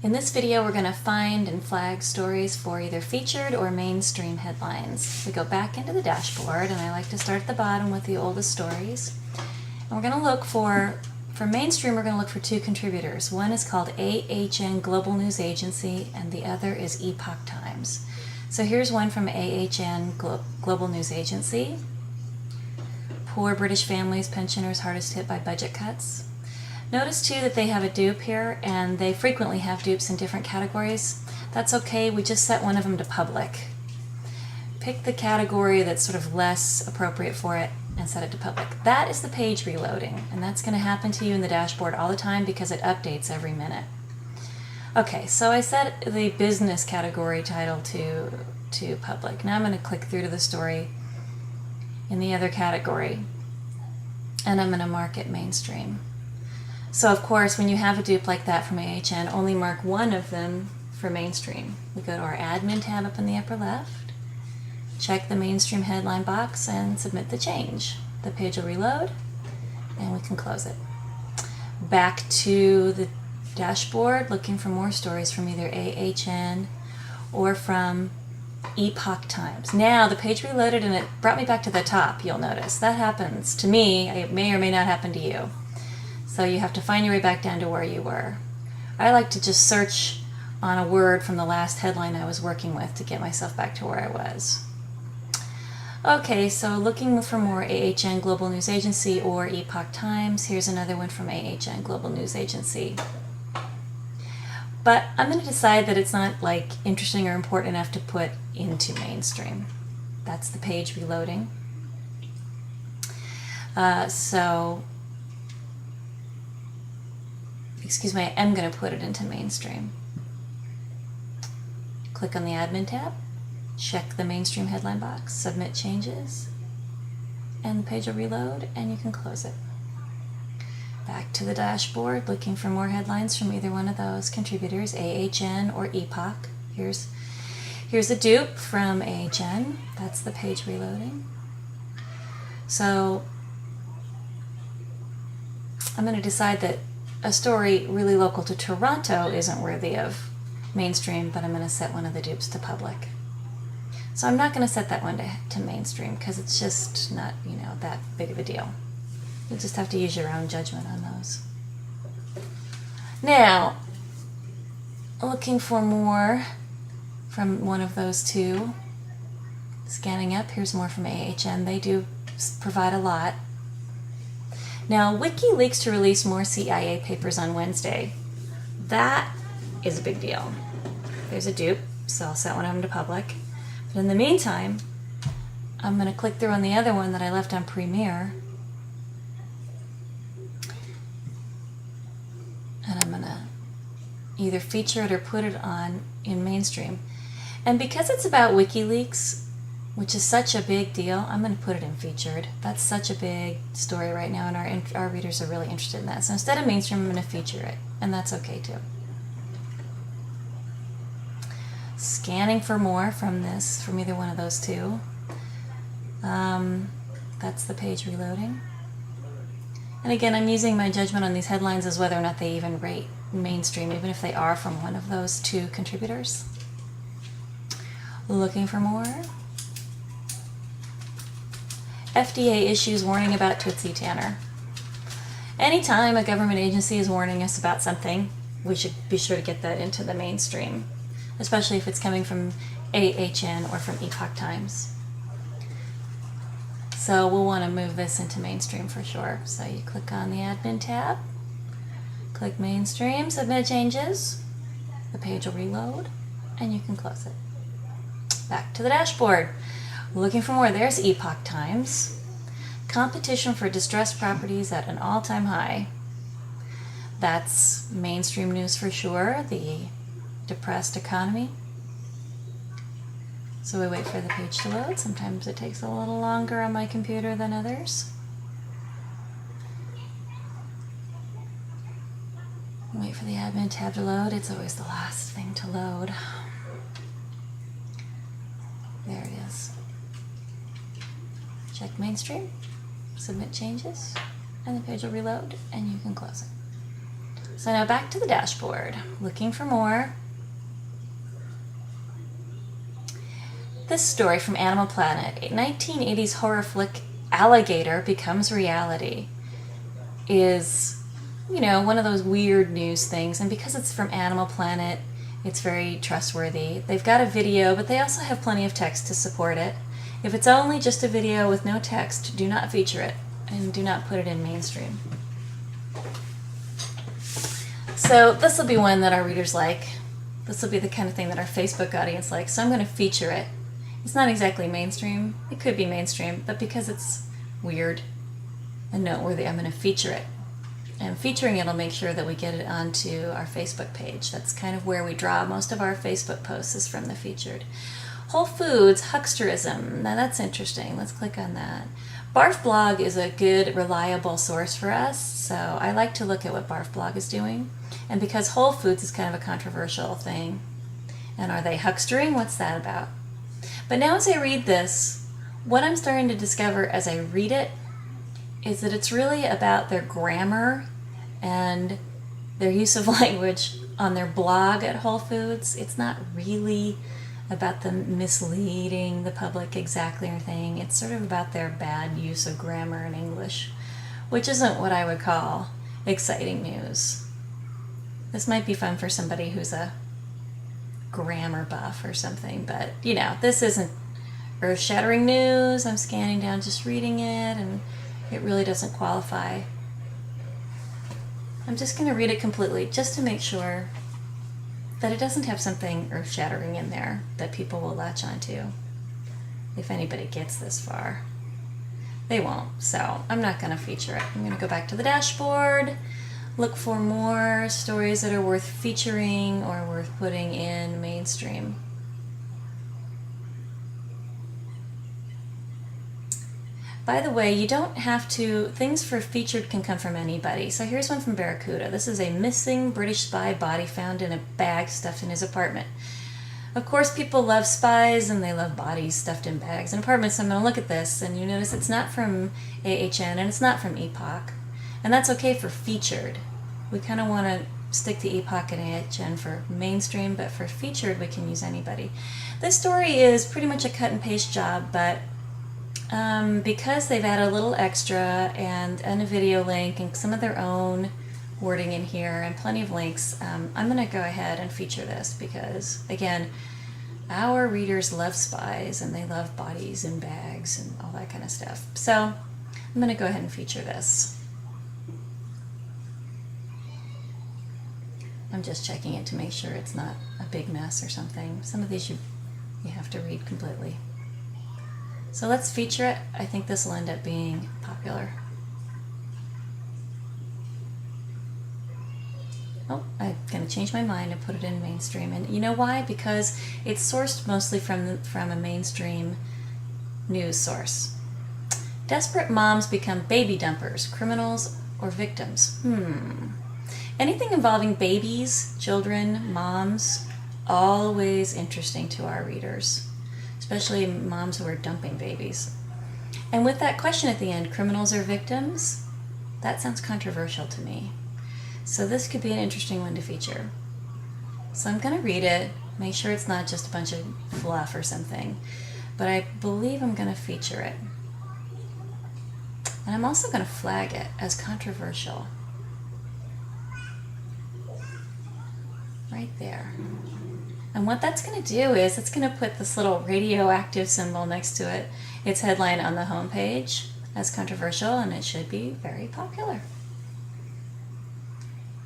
In this video, we're going to find and flag stories for either featured or mainstream headlines. We go back into the dashboard, and I like to start at the bottom with the oldest stories. And we're going to look for mainstream, we're going to look for two contributors. One is called AHN Global News Agency, and the other is Epoch Times. So here's one from AHN Global News Agency. Poor British families, pensioners hardest hit by budget cuts. Notice too that they have a dupe here, and they frequently have dupes in different categories. That's okay, we just set one of them to public. Pick the category that's sort of less appropriate for it and set it to public. That is the page reloading, and that's going to happen to you in the dashboard all the time because it updates every minute. Okay, so I set the business category title to public. Now I'm going to click through to the story in the other category, and I'm going to mark it mainstream. So of course, when you have a dupe like that from AHN, only mark one of them for mainstream. We go to our admin tab up in the upper left, check the mainstream headline box, and submit the change. The page will reload, and we can close it. Back to the dashboard, looking for more stories from either AHN or from Epoch Times. Now the page reloaded and it brought me back to the top, you'll notice. That happens to me, it may or may not happen to you. So you have to find your way back down to where you were. I like to just search on a word from the last headline I was working with to get myself back to where I was. Okay, so looking for more AHN Global News Agency or Epoch Times. Here's another one from AHN Global News Agency. But I'm going to decide that it's not like interesting or important enough to put into mainstream. That's the page reloading. Excuse me, I am going to put it into mainstream. Click on the admin tab, check the mainstream headline box, submit changes, and the page will reload and you can close it. Back to the dashboard, looking for more headlines from either one of those contributors, AHN or Epoch. Here's a dupe from AHN. That's the page reloading. So I'm going to decide that a story really local to Toronto isn't worthy of mainstream, but I'm going to set one of the dupes to public. So I'm not going to set that one to mainstream because it's just not, that big of a deal. You'll just have to use your own judgment on those. Now, looking for more from one of those two. Scanning up, here's more from AHN. They do provide a lot. Now, WikiLeaks to release more CIA papers on Wednesday. That is a big deal. There's a dupe, so I'll set one of them to public. But in the meantime, I'm going to click through on the other one that I left on Premiere. And I'm going to either feature it or put it on in mainstream. And because it's about WikiLeaks, which is such a big deal, I'm going to put it in featured. That's such a big story right now, and our readers are really interested in that. So instead of mainstream, I'm going to feature it, and that's okay too. Scanning for more from either one of those two. That's the page reloading. And again, I'm using my judgment on these headlines as whether or not they even rate mainstream, even if they are from one of those two contributors. Looking for more. FDA issues warning about Tootsie Tanner. Anytime a government agency is warning us about something, we should be sure to get that into the mainstream, especially if it's coming from AHN or from Epoch Times. So we'll want to move this into mainstream for sure. So you click on the admin tab, click mainstream, submit changes, the page will reload, and you can close it. Back to the dashboard. Looking for more, there's Epoch Times. Competition for distressed properties at an all-time high. That's mainstream news for sure, the depressed economy. So we wait for the page to load. Sometimes it takes a little longer on my computer than others. Wait for the admin tab to load. It's always the last thing to load. There it is. Check mainstream, submit changes, and the page will reload and you can close it. So now back to the dashboard, looking for more. This story from Animal Planet, a 1980s horror flick Alligator Becomes Reality, is, you know, one of those weird news things, and because it's from Animal Planet, it's very trustworthy. They've got a video, but they also have plenty of text to support it. If it's only just a video with no text, do not feature it, and do not put it in mainstream. So this will be one that our readers like. This will be the kind of thing that our Facebook audience likes, so I'm going to feature it. It's not exactly mainstream. It could be mainstream, but because it's weird and noteworthy, I'm going to feature it. And featuring it will make sure that we get it onto our Facebook page. That's kind of where we draw most of our Facebook posts, is from the featured. Whole Foods, hucksterism. Now that's interesting. Let's click on that. Barf Blog is a good, reliable source for us, so I like to look at what Barf Blog is doing. And because Whole Foods is kind of a controversial thing, and are they huckstering? What's that about? But now as I read this, what I'm starting to discover as I read it is that it's really about their grammar and their use of language on their blog at Whole Foods. It's not really about them misleading the public exactly or anything. It's sort of about their bad use of grammar in English, which isn't what I would call exciting news. This might be fun for somebody who's a grammar buff or something, but you know, this isn't earth-shattering news. I'm scanning down just reading it, and it really doesn't qualify. I'm just going to read it completely just to make sure that it doesn't have something earth-shattering in there that people will latch onto. If anybody gets this far. They won't, so I'm not going to feature it. I'm going to go back to the dashboard, look for more stories that are worth featuring or worth putting in mainstream. By the way, you don't have to, things for featured can come from anybody. So here's one from Barracuda. This is a missing British spy body found in a bag stuffed in his apartment. Of course, people love spies and they love bodies stuffed in bags in apartments. So I'm going to look at this, and you notice it's not from AHN and it's not from Epoch. And that's okay for featured. We kind of want to stick to Epoch and AHN for mainstream, but for featured we can use anybody. This story is pretty much a cut and paste job, but because they've added a little extra and a video link and some of their own wording in here and plenty of links, I'm going to go ahead and feature this because, again, our readers love spies and they love bodies and bags and all that kind of stuff. So I'm going to go ahead and feature this. I'm just checking it to make sure it's not a big mess or something. Some of these you have to read completely. So let's feature it. I think this will end up being popular. Oh, I'm going to change my mind and put it in mainstream. And you know why? Because it's sourced mostly from a mainstream news source. Desperate moms become baby dumpers, criminals, or victims. Anything involving babies, children, moms, always interesting to our readers, especially moms who are dumping babies. And with that question at the end, criminals or victims, that sounds controversial to me. So this could be an interesting one to feature. So I'm going to read it, make sure it's not just a bunch of fluff or something, but I believe I'm going to feature it. And I'm also going to flag it as controversial. Right there. And what that's going to do is it's going to put this little radioactive symbol next to it, its headline on the home page as controversial, and it should be very popular.